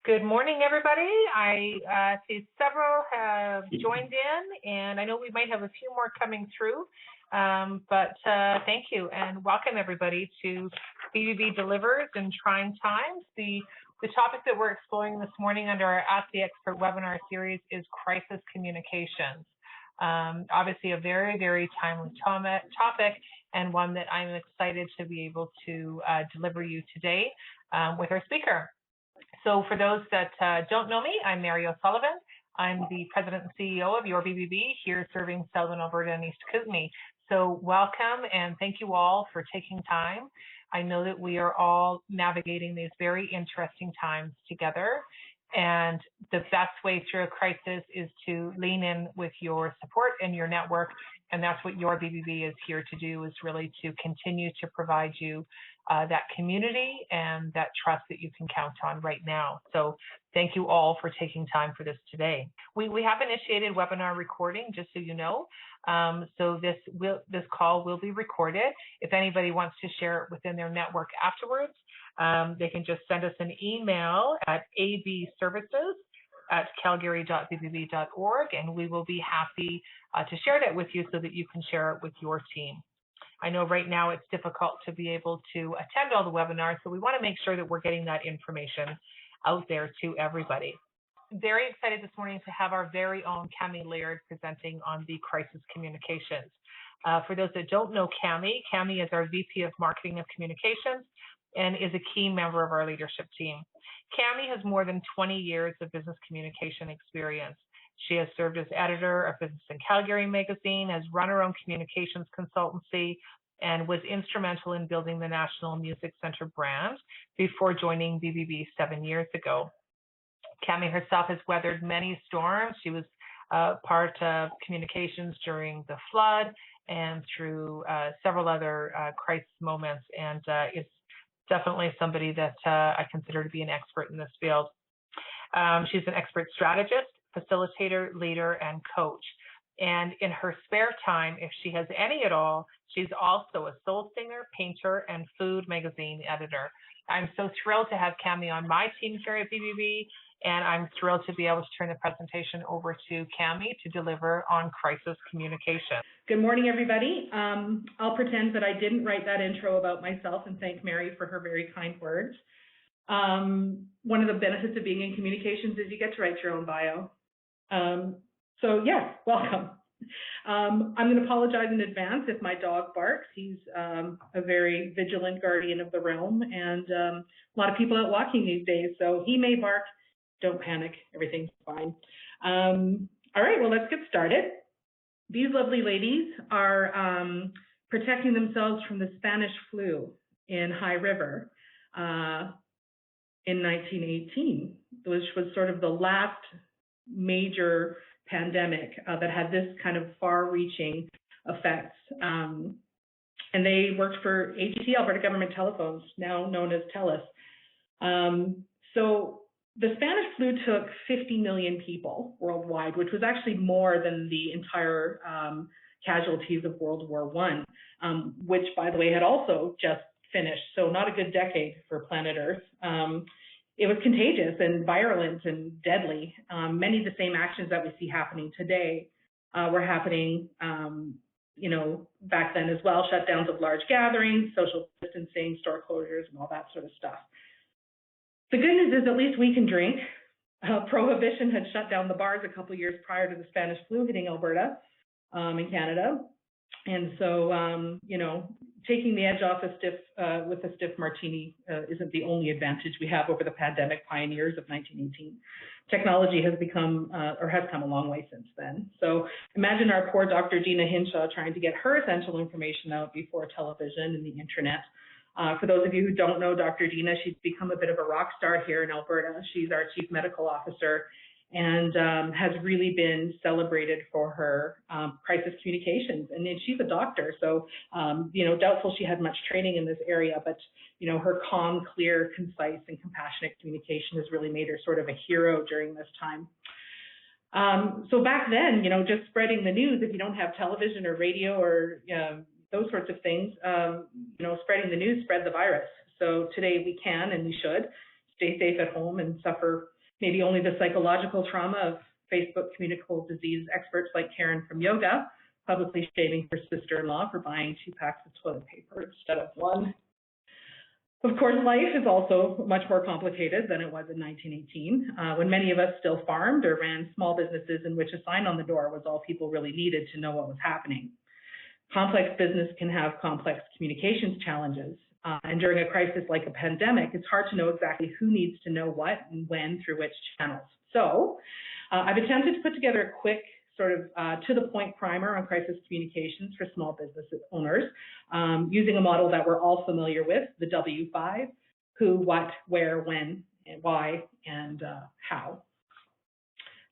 Good morning, everybody. I see several have joined in, and I know we might have a few more coming through, but thank you, and welcome everybody to BBB Delivers in Trying Times. The topic that we're exploring this morning under our Ask the Expert webinar series is crisis communications. Obviously a very, very timely topic, and one that I'm excited to be able to deliver you today with our speaker. So for those that don't know me, I'm Mary O'Sullivan. I'm the President and CEO of Your BBB here serving Southern Alberta and East Kootenay. So welcome and thank you all for taking time. I know that we are all navigating these very interesting times together, and the best way through a crisis is to lean in with your support and your network, and that's what Your BBB is here to do, is really to continue to provide you that community and that trust that you can count on right now. So thank you all for taking time for this today. We have initiated webinar recording, just so you know. So this call will be recorded. If anybody wants to share it within their network afterwards, they can just send us an email at abservices@calgary.bbb.org, and we will be happy to share that with you so that you can share it with your team. I know right now it's difficult to be able to attend all the webinars, so we want to make sure that we're getting that information out there to everybody. Very excited this morning to have our very own Camie Leard presenting on the crisis communications. For those that don't know Camie is our VP of Marketing of Communications and is a key member of our leadership team. Camie has more than 20 years of business communication experience. She has served as editor of Business in Calgary magazine, has run her own communications consultancy, and was instrumental in building the National Music Centre brand before joining BBB 7 years ago. Camie herself has weathered many storms. She was part of communications during the flood and through several other crisis moments, and is definitely somebody that I consider to be an expert in this field. She's an expert strategist, facilitator, leader, and coach. And in her spare time, if she has any at all, she's also a soul singer, painter, and food magazine editor. I'm so thrilled to have Camie on my team here at BBB, and I'm thrilled to be able to turn the presentation over to Camie to deliver on crisis communication. Good morning, everybody. I'll pretend that I didn't write that intro about myself and thank Mary for her very kind words. One of the benefits of being in communications is you get to write your own bio. So yes, welcome. I'm going to apologize in advance if my dog barks. He's a very vigilant guardian of the realm, and a lot of people out walking these days, so he may bark. Don't panic, everything's fine. All right, well, let's get started. These lovely ladies are protecting themselves from the Spanish flu in High River in 1918, which was sort of the last major pandemic that had this kind of far-reaching effects. And they worked for AGT, Alberta Government Telephones, now known as TELUS. So the Spanish flu took 50 million people worldwide, which was actually more than the entire casualties of World War I, which, by the way, had also just finished. So not a good decade for planet Earth. It was contagious and virulent and deadly. Many of the same actions that we see happening today were happening, back then as well. Shutdowns of large gatherings, social distancing, store closures, and all that sort of stuff. The good news is at least we can drink. Prohibition had shut down the bars a couple years prior to the Spanish flu hitting Alberta in Canada. And so, taking the edge off with a stiff martini isn't the only advantage we have over the pandemic pioneers of 1918. Technology has become, or has come a long way since then. So imagine our poor Dr. Dina Hinshaw trying to get her essential information out before television and the internet. For those of you who don't know Dr. Dina, she's become a bit of a rock star here in Alberta. She's our Chief Medical Officer and has really been celebrated for her crisis communications. And then she's a doctor, so doubtful she had much training in this area, but her calm, clear, concise, and compassionate communication has really made her sort of a hero during this time. So back then, just spreading the news, if you don't have television or radio or those sorts of things, spreading the news spread the virus. So today we can and we should stay safe at home and suffer maybe only the psychological trauma of Facebook communicable disease experts like Karen from yoga, publicly shaming her sister-in-law for buying 2 packs of toilet paper instead of 1. Of course, life is also much more complicated than it was in 1918, when many of us still farmed or ran small businesses in which a sign on the door was all people really needed to know what was happening. Complex business can have complex communications challenges, and during a crisis like a pandemic, it's hard to know exactly who needs to know what and when through which channels. So I've attempted to put together a quick sort of to-the-point primer on crisis communications for small business owners, using a model that we're all familiar with, the W5, who, what, where, when, and why, and how.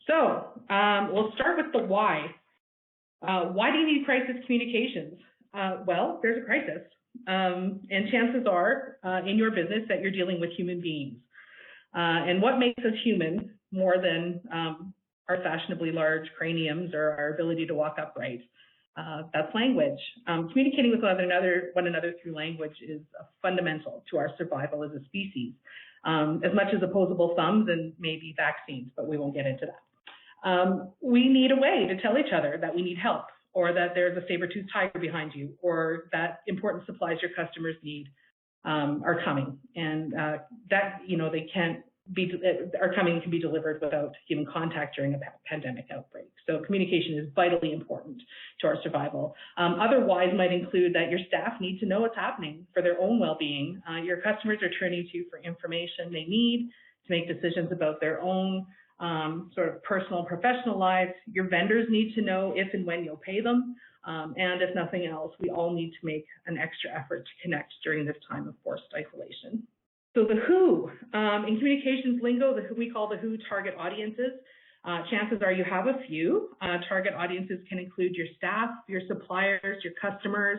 So we'll start with the why. Why do you need crisis communications? Well, there's a crisis, and chances are in your business that you're dealing with human beings. And what makes us human more than our fashionably large craniums or our ability to walk upright? That's language. Communicating with one another through language is fundamental to our survival as a species, as much as opposable thumbs and maybe vaccines, but we won't get into that. We need a way to tell each other that we need help, or that there's a saber-toothed tiger behind you, or that important supplies your customers need are coming, and that they can't be are coming can be delivered without human contact during a pandemic outbreak. So communication is vitally important to our survival. Otherwise, might include that your staff need to know what's happening for their own well-being. Your customers are turning to you for information they need to make decisions about their own sort of personal and professional lives. Your vendors need to know if and when you'll pay them. And if nothing else, we all need to make an extra effort to connect during this time of forced isolation. So the who, in communications lingo, we call the who target audiences. Chances are you have a few. Target audiences can include your staff, your suppliers, your customers,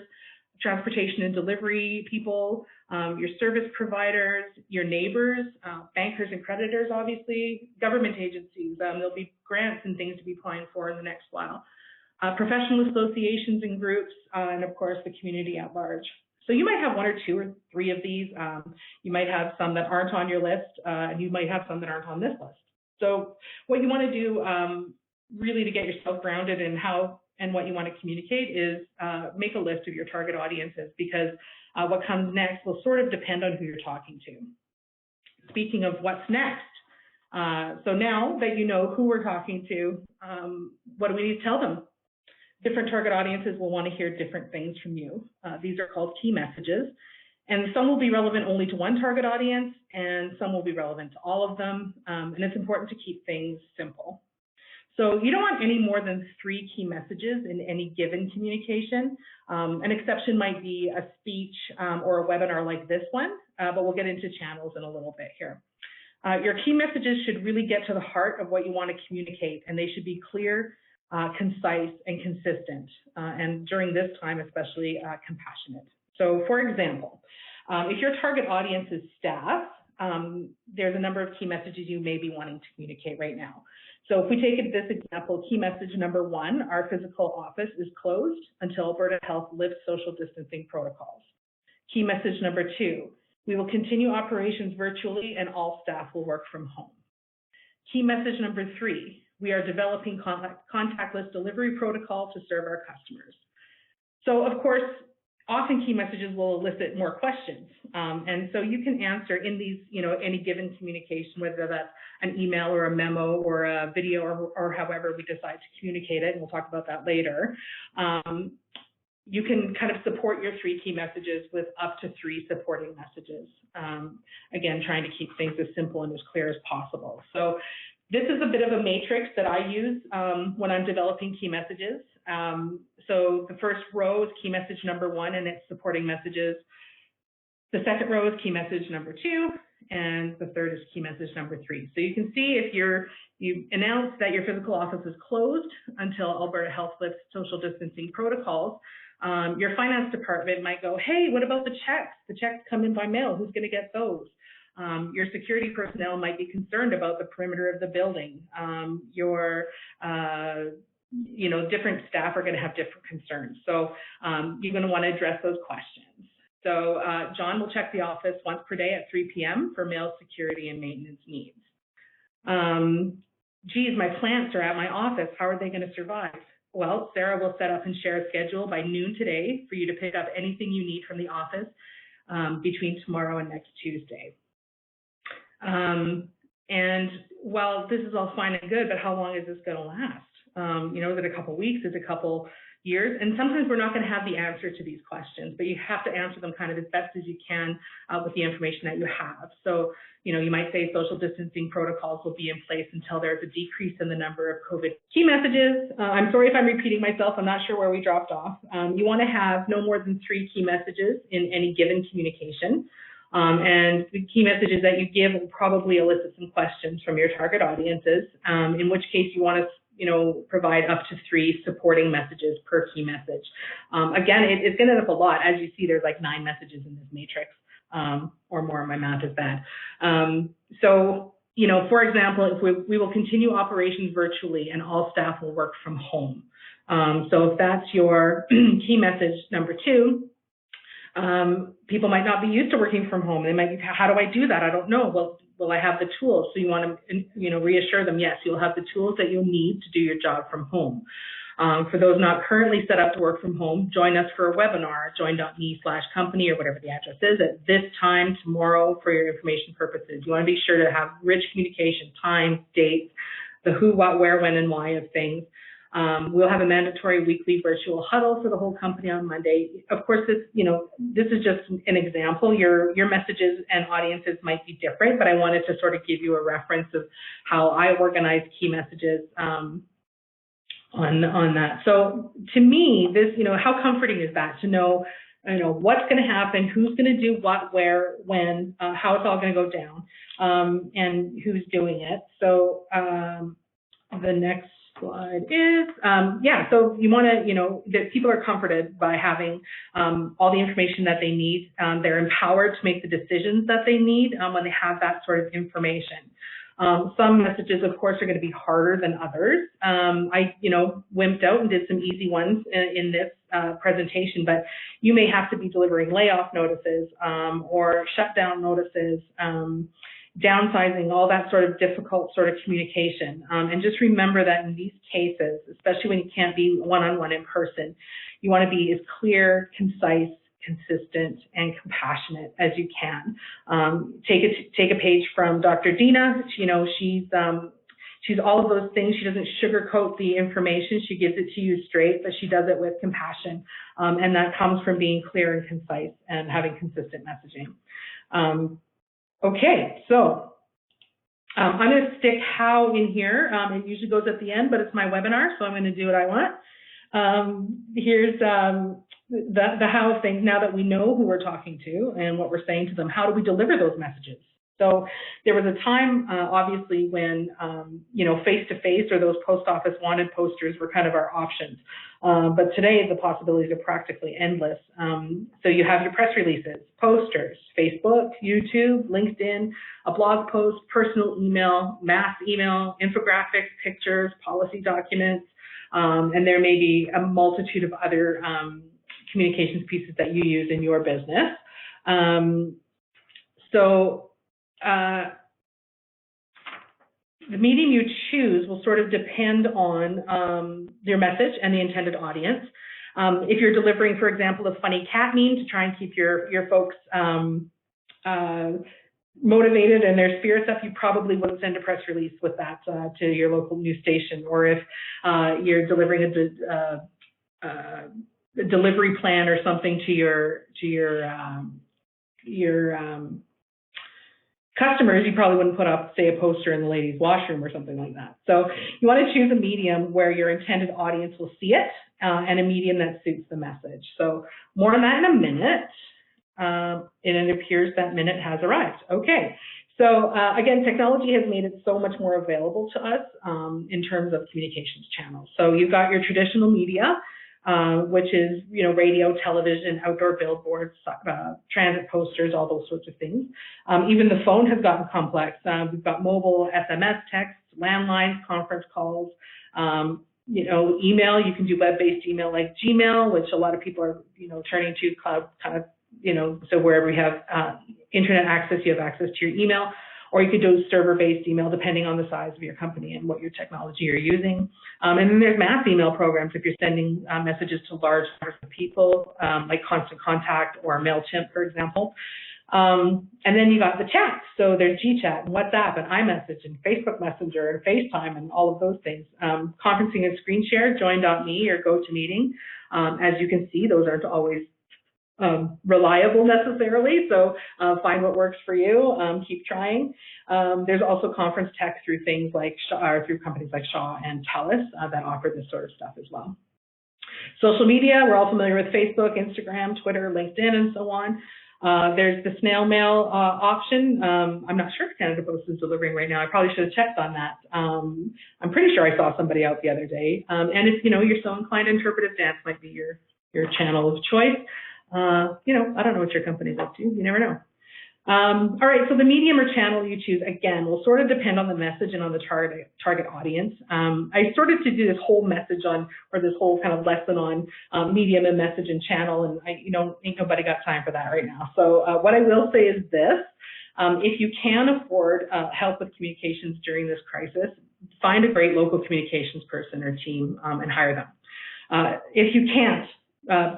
transportation and delivery people, your service providers, your neighbors, bankers and creditors, obviously, government agencies. There'll be grants and things to be applying for in the next while. Professional associations and groups, and of course, the community at large. So you might have 1 or 2 or 3 of these. You might have some that aren't on your list, and you might have some that aren't on this list. So what you want to do really to get yourself grounded in how and what you want to communicate is make a list of your target audiences, because what comes next will sort of depend on who you're talking to. Speaking of what's next, so now that you know who we're talking to, what do we need to tell them? Different target audiences will want to hear different things from you. These are called key messages, and some will be relevant only to one target audience, and some will be relevant to all of them, and it's important to keep things simple. So you don't want any more than 3 key messages in any given communication. An exception might be a speech or a webinar like this one, but we'll get into channels in a little bit here. Your key messages should really get to the heart of what you want to communicate, and they should be clear, concise, and consistent, and during this time especially compassionate. So for example, if your target audience is staff, there's a number of key messages you may be wanting to communicate right now. So if we take this example, key message number 1, our physical office is closed until Alberta Health lifts social distancing protocols. Key message number 2, we will continue operations virtually and all staff will work from home. Key message number 3, we are developing contactless delivery protocol to serve our customers. So of course, often key messages will elicit more questions. And so you can answer in these, any given communication, whether that's an email or a memo or a video or however we decide to communicate it, and we'll talk about that later. You can kind of support your 3 key messages with up to 3 supporting messages. Again, trying to keep things as simple and as clear as possible. So this is a bit of a matrix that I use when I'm developing key messages. So the first row is key message number 1 and its supporting messages. The second row is key message number 2, and the third is key message number 3. So you can see if you announce that your physical office is closed until Alberta Health lifts social distancing protocols, your finance department might go, hey, what about the checks? The checks come in by mail. Who's going to get those? Your security personnel might be concerned about the perimeter of the building. Different staff are going to have different concerns. So you're going to want to address those questions. So John will check the office once per day at 3 p.m. for mail security and maintenance needs. Geez, my plants are at my office. How are they going to survive? Well, Sarah will set up and share a schedule by noon today for you to pick up anything you need from the office between tomorrow and next Tuesday. And while this is all fine and good, but how long is this going to last? You know, is it a couple weeks? Is it a couple years? And sometimes we're not going to have the answer to these questions, but you have to answer them kind of as best as you can with the information that you have. So, you know, you might say social distancing protocols will be in place until there's a decrease in the number of COVID. Key messages, I'm sorry if I'm repeating myself, I'm not sure where we dropped off. You want to have no more than 3 key messages in any given communication. And the key messages that you give will probably elicit some questions from your target audiences, in which case you want to provide up to 3 supporting messages per key message. Again, it's going to end up a lot. As you see, there's like 9 messages in this matrix, or more. My math is bad. So, you know, for example, if we will continue operations virtually and all staff will work from home. So if that's your key message number 2, people might not be used to working from home. They might be, how do I do that? I don't know. Well, will I have the tools? So you want to, reassure them, yes, you'll have the tools that you'll need to do your job from home. For those not currently set up to work from home, join us for a webinar, join.me/company or whatever the address is at this time tomorrow for your information purposes. You want to be sure to have rich communication, time, dates, the who, what, where, when, and why of things. We'll have a mandatory weekly virtual huddle for the whole company on Monday. Of course, this is just an example. Your messages and audiences might be different, but I wanted to sort of give you a reference of how I organize key messages on that. So to me, this, how comforting is that to know, what's going to happen, who's going to do what, where, when, how it's all going to go down, and who's doing it. So the next slide is, so you want to, that people are comforted by having all the information that they need. They're empowered to make the decisions that they need when they have that sort of information. Some messages, of course, are going to be harder than others. I, wimped out and did some easy ones in this presentation, but you may have to be delivering layoff notices or shutdown notices, downsizing, all that sort of difficult sort of communication. And just remember that in these cases, especially when you can't be one-on-one in person, you want to be as clear, concise, consistent, and compassionate as you can. Take a page from Dr. Dina. She's all of those things. She doesn't sugarcoat the information. She gives it to you straight, but she does it with compassion. And that comes from being clear and concise and having consistent messaging. Okay, so I'm going to stick how in here. It usually goes at the end, but it's my webinar, so I'm going to do what I want. Here's the how of things. Now that we know who we're talking to and what we're saying to them, how do we deliver those messages? So there was a time, obviously, when, face-to-face or those post office wanted posters were kind of our options. But today, the possibilities are practically endless. So you have your press releases, posters, Facebook, YouTube, LinkedIn, a blog post, personal email, mass email, infographics, pictures, policy documents, and there may be a multitude of other communications pieces that you use in your business. The medium you choose will sort of depend on your message and the intended audience. If you're delivering, for example, a funny cat meme to try and keep your folks motivated and their spirits up, you probably wouldn't send a press release with that to your local news station. Or if you're delivering a delivery plan or something to your customers, you probably wouldn't put up, say, a poster in the ladies' washroom or something like that. So you want to choose a medium where your intended audience will see it and a medium that suits the message. So more on that in a minute. And it appears that minute has arrived. Okay. So again, technology has made it so much more available to us in terms of communications channels. So you've got your traditional media, which is, radio, television, outdoor billboards, transit posters, all those sorts of things. Even the phone has gotten complex. We've got mobile, SMS, texts, landlines, conference calls, email. You can do web-based email like Gmail, which a lot of people are, turning to cloud kind of so wherever we have internet access, you have access to your email, or you could do server-based email depending on the size of your company and what your technology you're using. And then there's mass email programs if you're sending messages to large numbers of people, like Constant Contact or MailChimp, for example. And then you got the chats. So there's GChat and WhatsApp and iMessage and Facebook Messenger and FaceTime and all of those things. Conferencing and screen share, join.me or GoToMeeting. As you can see, those aren't always reliable necessarily, so find what works for you. Keep trying. There's also conference tech through things like through companies like Shaw and TELUS that offer this sort of stuff as well. Social media, we're all familiar with Facebook, Instagram, Twitter, LinkedIn, and so on. There's the snail mail option. I'm not sure if Canada Post is delivering right now. I probably should have checked on that. I'm pretty sure I saw somebody out the other day. And if you're so inclined, interpretive dance might be your channel of choice. I don't know what your company's up to. You never know. All right, so the medium or channel you choose, again, will sort of depend on the message and on the target audience. I started to do this whole message this whole kind of lesson on medium and message and channel, and ain't nobody got time for that right now. So what I will say is this. If you can afford help with communications during this crisis, find a great local communications person or team and hire them. If you can't,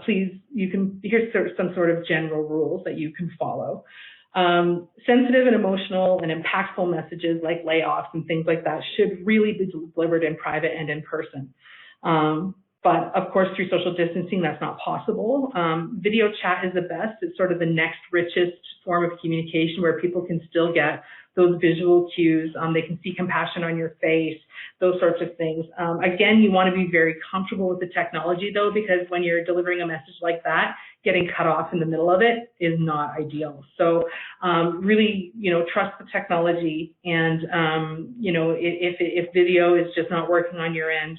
please, here's some sort of general rules that you can follow. Sensitive and emotional and impactful messages like layoffs and things like that should really be delivered in private and in person. But of course, through social distancing, that's not possible. Video chat is the best. It's sort of the next richest form of communication where people can still get those visual cues. They can see compassion on your face, those sorts of things. Again, you want to be very comfortable with the technology though, because when you're delivering a message like that, getting cut off in the middle of it is not ideal. So really, trust the technology, and if video is just not working on your end,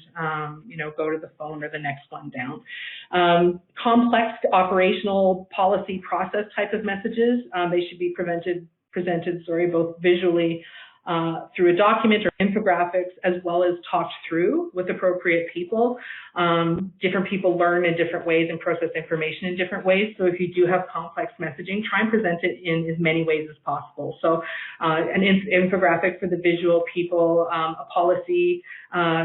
go to the phone or the next one down. Complex operational policy process type of messages, they should be presented both visually through a document or infographics, as well as talked through with appropriate people. Different people learn in different ways and process information in different ways. So if you do have complex messaging, try and present it in as many ways as possible. So an infographic for the visual people, a policy,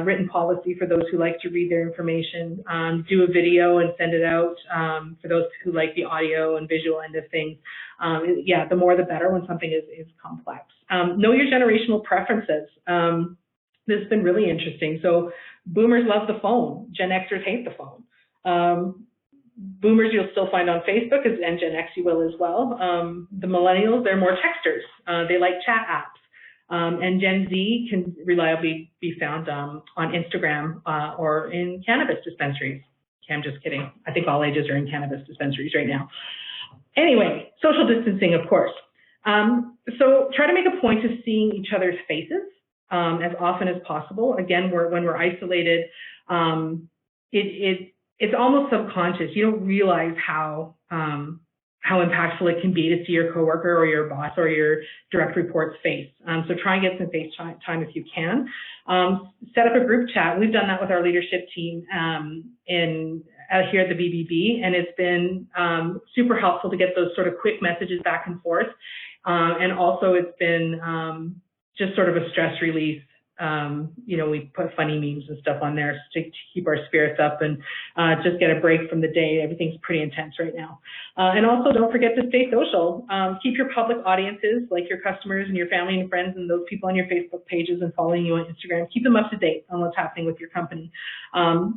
written policy for those who like to read their information, do a video and send it out for those who like the audio and visual end of things. Yeah, the more the better when something is complex. Know your generational preferences. This has been really interesting. So boomers love the phone. Gen Xers hate the phone. Boomers you'll still find on Facebook, and Gen X you will as well. The millennials, they're more texters. They like chat apps. And Gen Z can reliably be found on Instagram or in cannabis dispensaries. Okay, I'm just kidding. I think all ages are in cannabis dispensaries right now. Anyway, social distancing, of course. So try to make a point of seeing each other's faces as often as possible. Again, when we're isolated, it's almost subconscious. You don't realize how impactful it can be to see your coworker or your boss or your direct report's face. So try and get some face time if you can. Set up a group chat. We've done that with our leadership team here at the BBB, and it's been super helpful to get those sort of quick messages back and forth. And also it's been just sort of a stress release. We put funny memes and stuff on there to keep our spirits up and just get a break from the day. Everything's pretty intense right now. And also don't forget to stay social. Keep your public audiences, like your customers and your family and friends and those people on your Facebook pages and following you on Instagram, keep them up to date on what's happening with your company.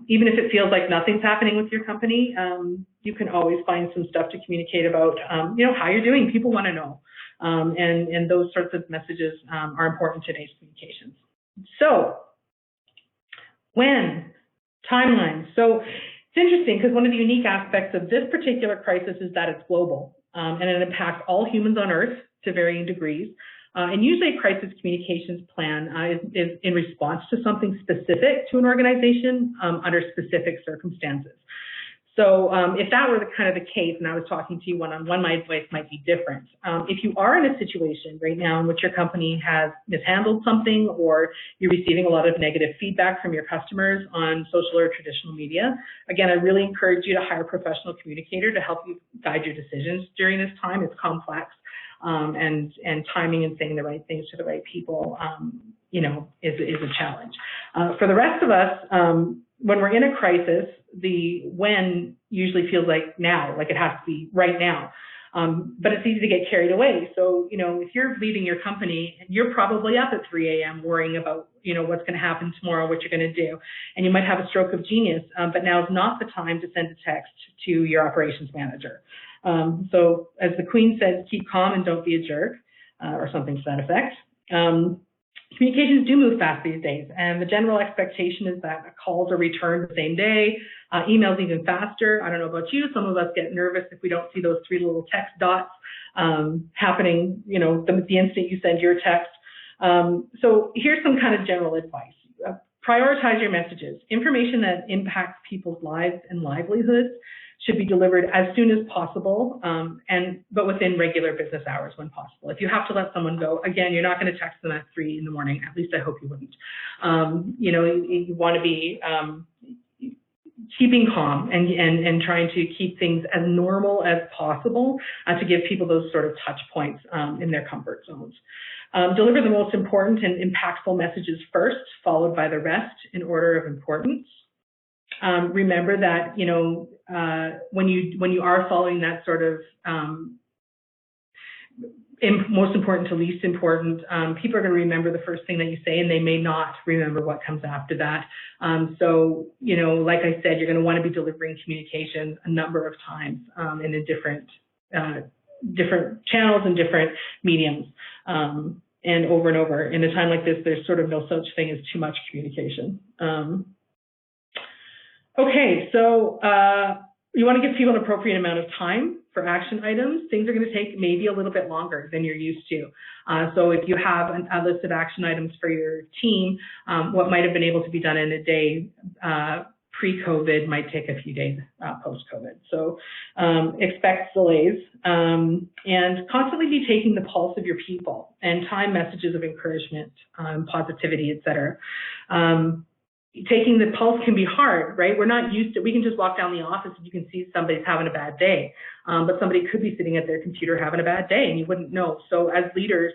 Even if it feels like nothing's happening with your company, you can always find some stuff to communicate about, how you're doing. People want to know. And those sorts of messages are important in today's communications. So, when? Timeline. So, it's interesting because one of the unique aspects of this particular crisis is that it's global and it impacts all humans on Earth to varying degrees. And usually a crisis communications plan is in response to something specific to an organization under specific circumstances. So if that were kind of the case, and I was talking to you one-on-one, my advice might be different. If you are in a situation right now in which your company has mishandled something, or you're receiving a lot of negative feedback from your customers on social or traditional media, again, I really encourage you to hire a professional communicator to help you guide your decisions during this time. It's complex, and timing and saying the right things to the right people, you know, is a challenge. For the rest of us, when we're in a crisis, the when usually feels like now, like it has to be right now. But it's easy to get carried away. So, you know, if you're leaving your company, you're probably up at 3 a.m. worrying about, you know, what's going to happen tomorrow, what you're going to do. And you might have a stroke of genius, but now is not the time to send a text to your operations manager. So as the Queen says, keep calm and don't be a jerk, or something to that effect. Communications do move fast these days, and the general expectation is that calls are returned the same day, emails even faster. I don't know about you, some of us get nervous if we don't see those 3 little text dots happening, you know, the instant you send your text. So here's some kind of general advice. Prioritize your messages. Information that impacts people's lives and livelihoods should be delivered as soon as possible, but within regular business hours when possible. If you have to let someone go, again, you're not going to text them at 3 in the morning. At least I hope you wouldn't. You know, you want to be keeping calm and trying to keep things as normal as possible to give people those sort of touch points in their comfort zones. Deliver the most important and impactful messages first, followed by the rest in order of importance. Remember that, you know, when you are following that sort of most important to least important, people are going to remember the first thing that you say, and they may not remember what comes after that. So, you know, like I said, you're going to want to be delivering communications a number of times in a different channels and different mediums, and over. In a time like this, there's sort of no such thing as too much communication. Okay, so you want to give people an appropriate amount of time for action items. Things are going to take maybe a little bit longer than you're used to. So if you have a list of action items for your team, what might have been able to be done in a day pre-COVID might take a few days post-COVID. So expect delays, and constantly be taking the pulse of your people and time messages of encouragement, positivity, etc. Taking the pulse can be hard, right? We're not used to, we can just walk down the office and you can see somebody's having a bad day, but somebody could be sitting at their computer having a bad day and you wouldn't know. So as leaders,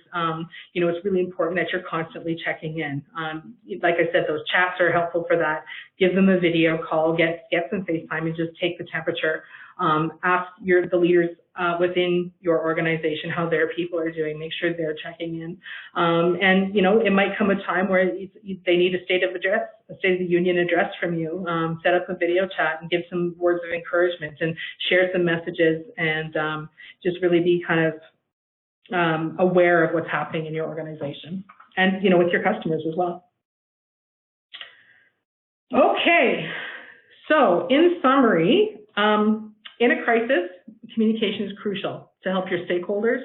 you know, it's really important that you're constantly checking in. Like I said, those chats are helpful for that. Give them a video call, get some FaceTime and just take the temperature. Ask the leaders within your organization how their people are doing. Make sure they're checking in. And, you know, it might come a time where they need a State of the Union address from you. Set up a video chat and give some words of encouragement and share some messages and just really be kind of aware of what's happening in your organization and, you know, with your customers as well. Okay, so in summary, in a crisis, communication is crucial to help your stakeholders,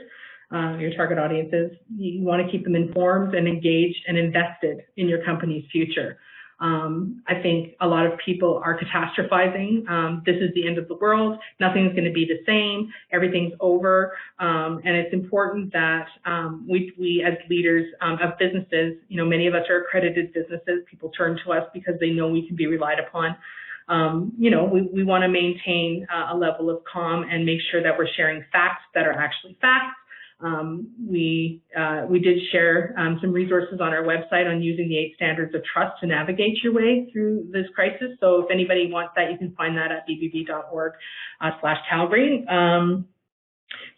your target audiences. You want to keep them informed and engaged and invested in your company's future. I think a lot of people are catastrophizing. This is the end of the world. Nothing's going to be the same. Everything's over. And it's important that we as leaders of businesses, you know, many of us are accredited businesses. People turn to us because they know we can be relied upon. You know, we want to maintain a level of calm and make sure that we're sharing facts that are actually facts. We did share some resources on our website on using the 8 standards of trust to navigate your way through this crisis. So if anybody wants that, you can find that at bbb.org/Calgary.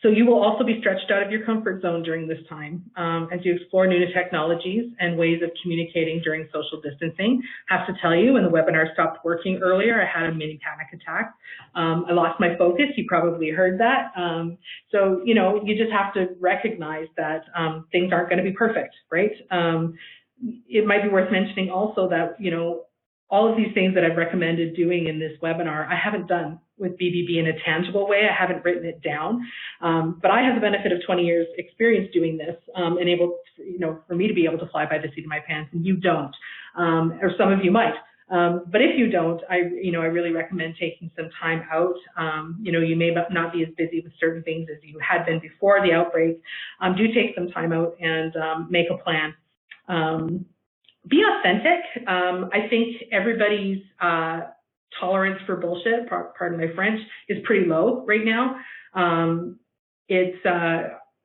So you will also be stretched out of your comfort zone during this time as you explore new technologies and ways of communicating during social distancing. I have to tell you, when the webinar stopped working earlier, I had a mini panic attack. I lost my focus. You probably heard that. So, you know, you just have to recognize that things aren't going to be perfect, right? It might be worth mentioning also that, you know, all of these things that I've recommended doing in this webinar, I haven't done with BBB in a tangible way. I haven't written it down, but I have the benefit of 20 years experience doing this and able to, you know, for me to be able to fly by the seat of my pants, and you don't, or some of you might. But if you don't, I really recommend taking some time out. You may not be as busy with certain things as you had been before the outbreak. Do take some time out and make a plan. Be authentic. I think everybody's tolerance for bullshit, pardon my French, is pretty low right now.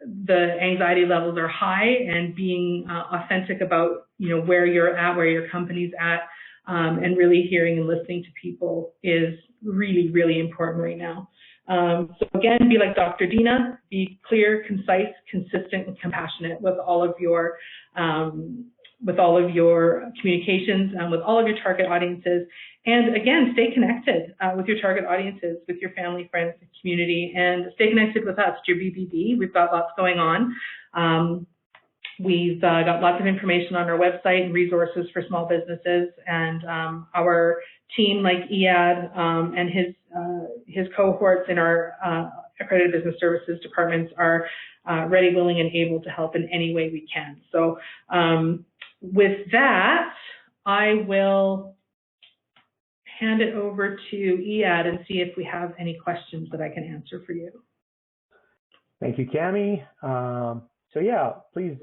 The anxiety levels are high, and being authentic about where you're at, where your company's at, and really hearing and listening to people is really, really important right now. So again, be like Dr. Dina, be clear, concise, consistent, and compassionate with all of your communications, with all of your target audiences. And again, stay connected with your target audiences, with your family, friends, community, and stay connected with us, your BBB. We've got lots going on. We've got lots of information on our website and resources for small businesses, and our team, like Leard and his cohorts in our accredited business services departments, are ready, willing, and able to help in any way we can. So with that, I will hand it over to Leard and see if we have any questions that I can answer for you. Thank you, Camie. So yeah, please,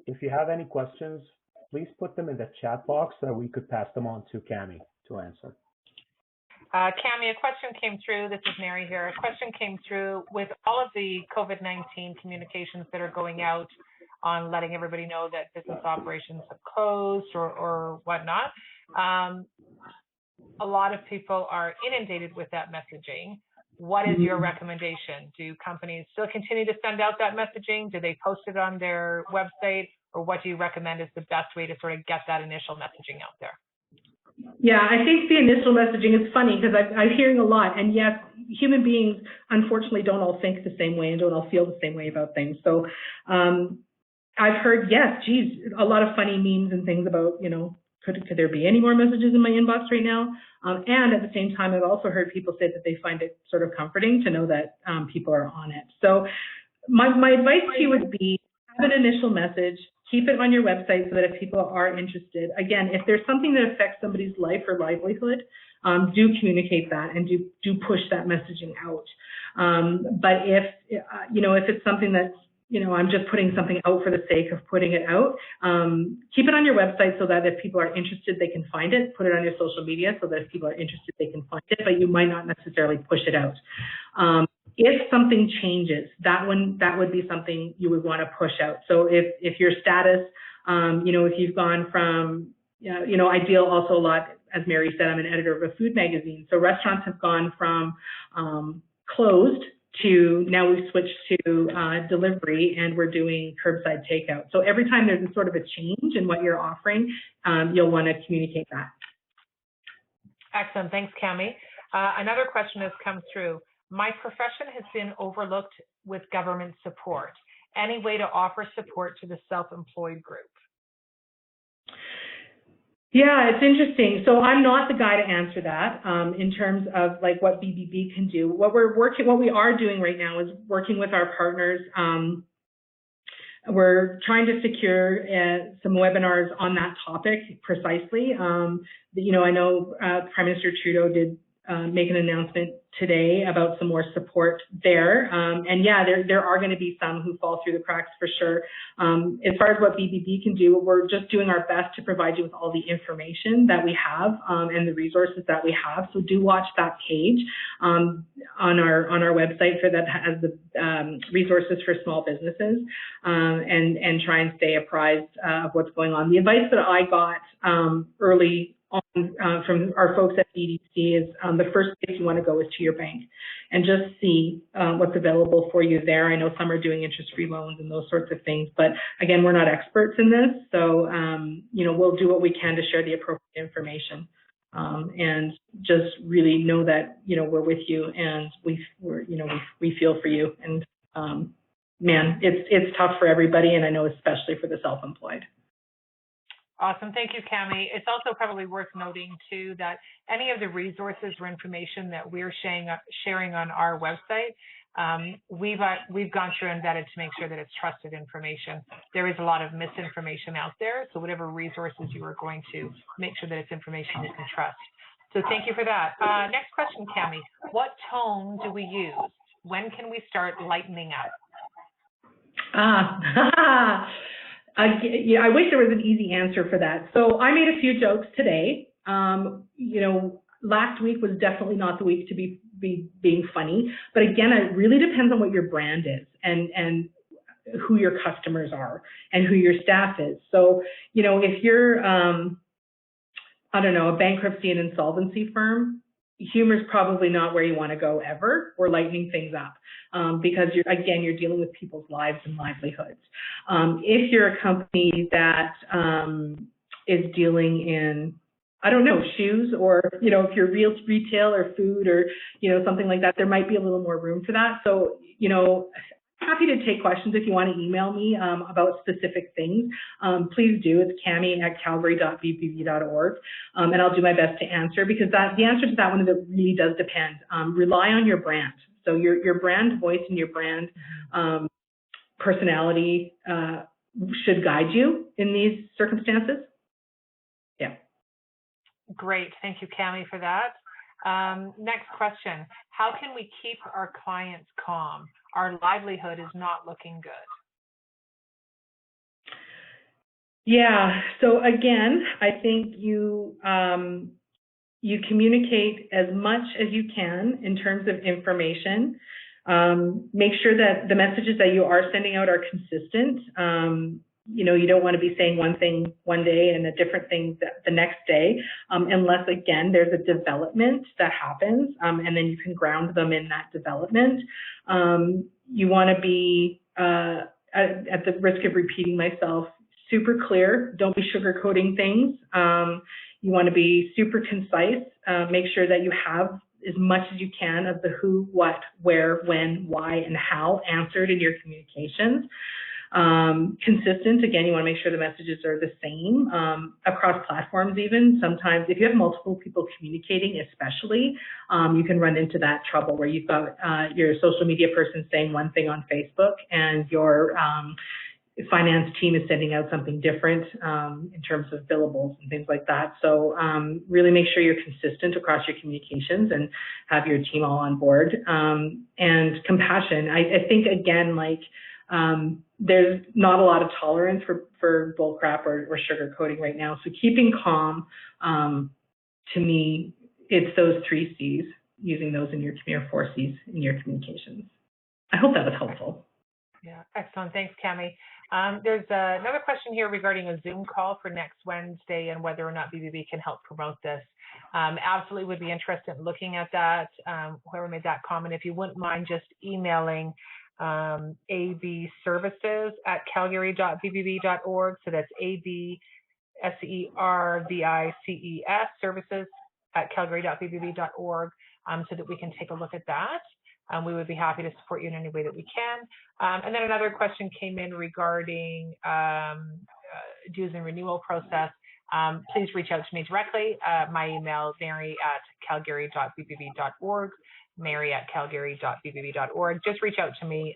if you have any questions, please put them in the chat box so we could pass them on to Camie to answer. Camie, a question came through. This is Mary here. A question came through with all of the COVID-19 communications that are going out on letting everybody know that business operations have closed or whatnot. A lot of people are inundated with that messaging. What is your recommendation? Do companies still continue to send out that messaging? Do they post it on their website? Or what do you recommend is the best way to sort of get that initial messaging out there? Yeah, I think the initial messaging is funny because I'm hearing a lot. And yes, human beings, unfortunately, don't all think the same way and don't all feel the same way about things. So I've heard, yes, geez, a lot of funny memes and things about, could there be any more messages in my inbox right now? And at the same time, I've also heard people say that they find it sort of comforting to know that people are on it. So my advice to you would be, have an initial message, keep it on your website so that if people are interested, again, if there's something that affects somebody's life or livelihood, do communicate that and do push that messaging out. But if it's something that's, I'm just putting something out for the sake of putting it out, keep it on your website so that if people are interested, they can find it. Put it on your social media so that if people are interested, they can find it, but you might not necessarily push it out. If something changes, that would be something you would want to push out. So if your status, if you've gone from, I deal also a lot, as Mary said, I'm an editor of a food magazine. So restaurants have gone from closed to now we've switched to delivery, and we're doing curbside takeout. So every time there's a sort of a change in what you're offering, you'll want to communicate that. Excellent. Thanks, Camie. Another question has come through. My profession has been overlooked with government support. Any way to offer support to the self-employed group? Yeah, it's interesting. So I'm not the guy to answer that in terms of like what BBB can do. What we are doing right now is working with our partners. We're trying to secure some webinars on that topic precisely. I know Prime Minister Trudeau did make an announcement today about some more support there. And yeah, there are going to be some who fall through the cracks for sure. As far as what BBB can do, we're just doing our best to provide you with all the information that we have and the resources that we have. So do watch that page on our website for that has the resources for small businesses and try and stay apprised of what's going on. The advice that I got early on from our folks at BDC is the first place you want to go is to your bank and just see what's available for you there. I know some are doing interest-free loans and those sorts of things, but again, we're not experts in this, so we'll do what we can to share the appropriate information and just really know that we're with you and we feel for you. And man, it's tough for everybody, and I know especially for the self-employed. Awesome. Thank you, Camie. It's also probably worth noting, too, that any of the resources or information that we're sharing on our website, we've gone through and vetted to make sure that it's trusted information. There is a lot of misinformation out there, so whatever resources you are going to, make sure that it's information you can trust. So thank you for that. Next question, Camie. What tone do we use? When can we start lightening up? I wish there was an easy answer for that. So I made a few jokes today. Last week was definitely not the week to be being funny. But again, it really depends on what your brand is and who your customers are and who your staff is. So, if you're, I don't know, a bankruptcy and insolvency firm, humor is probably not where you want to go ever, or lightening things up, because you're dealing with people's lives and livelihoods. If you're a company that is dealing in, I don't know, shoes, or, if you're retail or food or, something like that, there might be a little more room for that. So, happy to take questions if you want to email me about specific things. Please do. It's camie@calgary.bbb.org, and I'll do my best to answer, because the answer to that one is it really does depend. Rely on your brand. So your brand voice and your brand personality should guide you in these circumstances. Yeah. Great. Thank you, Camie, for that. Next question. How can we keep our clients calm? Our livelihood is not looking good. Yeah. So again, I think you communicate as much as you can in terms of information. Make sure that the messages that you are sending out are consistent. You don't want to be saying one thing one day and a different thing the next day, unless, again, there's a development that happens, and then you can ground them in that development. You want to be, at the risk of repeating myself, super clear. Don't be sugarcoating things. You want to be super concise. Make sure that you have as much as you can of the who, what, where, when, why, and how answered in your communications. Consistent, again, you want to make sure the messages are the same across platforms even. Sometimes if you have multiple people communicating, especially, you can run into that trouble where you've got your social media person saying one thing on Facebook and your finance team is sending out something different in terms of billables and things like that. So really make sure you're consistent across your communications and have your team all on board. And compassion. I think, again, there's not a lot of tolerance for bull crap or sugarcoating right now. So keeping calm, to me, it's those 3 C's, using those in your 4 C's in your communications. I hope that was helpful. Yeah, excellent. Thanks, Camie. There's another question here regarding a Zoom call for next Wednesday and whether or not BBB can help promote this. Absolutely would be interested in looking at that. Whoever made that comment, if you wouldn't mind just emailing abservices@calgary.bbb.org. So that's ABSERVICES services@calgary.bbb.org, so that we can take a look at that. We would be happy to support you in any way that we can. And then another question came in regarding dues and renewal process. Please reach out to me directly. My email is mary@calgary.bbb.org. mary@calgary.bbb.org. Just reach out to me,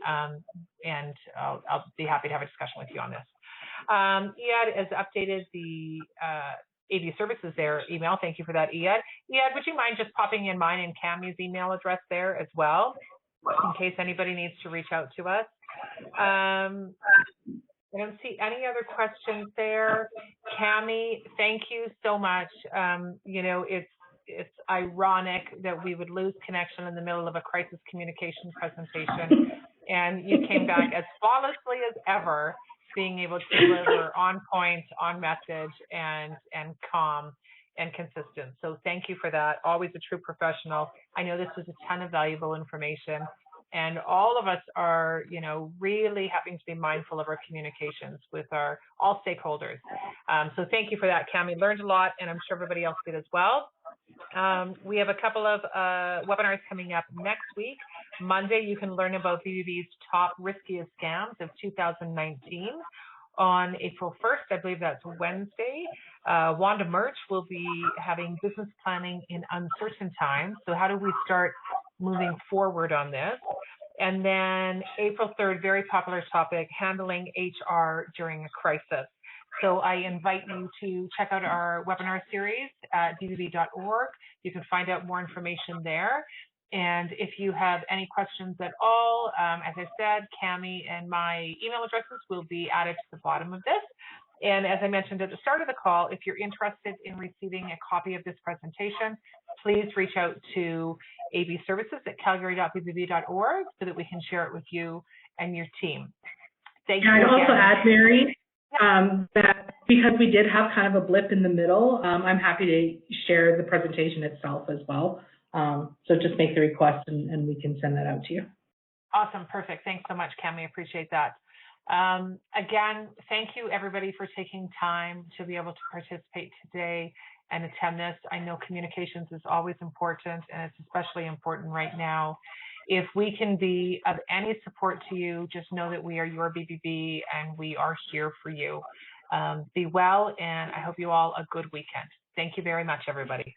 and I'll be happy to have a discussion with you on this. Leard has updated the AV Services their email. Thank you for that, Leard. Leard, would you mind just popping in mine and Camie's email address there as well, in case anybody needs to reach out to us? I don't see any other questions there. Camie, thank you so much. It's ironic that we would lose connection in the middle of a crisis communication presentation, and you came back as flawlessly as ever, being able to deliver on point, on message, and calm and consistent. So thank you for that. Always a true professional. I know this was a ton of valuable information, and all of us are, really having to be mindful of our communications with all stakeholders. So thank you for that, Camie. Learned a lot, and I'm sure everybody else did as well. We have a couple of webinars coming up next week. Monday, you can learn about BBB's top riskiest scams of 2019. On April 1st, I believe that's Wednesday, Wanda Murch will be having business planning in uncertain times. So how do we start moving forward on this? And then April 3rd, very popular topic, handling HR during a crisis. So I invite you to check out our webinar series at bbb.org. You can find out more information there. And if you have any questions at all, as I said, Camie and my email addresses will be added to the bottom of this. And as I mentioned at the start of the call, if you're interested in receiving a copy of this presentation, please reach out to abservices@calgary.bbb.org so that we can share it with you and your team. Thank you. I'd also add, Mary, that because we did have kind of a blip in the middle, I'm happy to share the presentation itself as well. So just make the request and we can send that out to you. Awesome. Perfect. Thanks so much, Camie. Appreciate that. Again, thank you everybody for taking time to be able to participate today and attend this. I know communications is always important, and it's especially important right now. If we can be of any support to you, just know that we are your BBB and we are here for you. Be well, and I hope you all a good weekend. Thank you very much, everybody.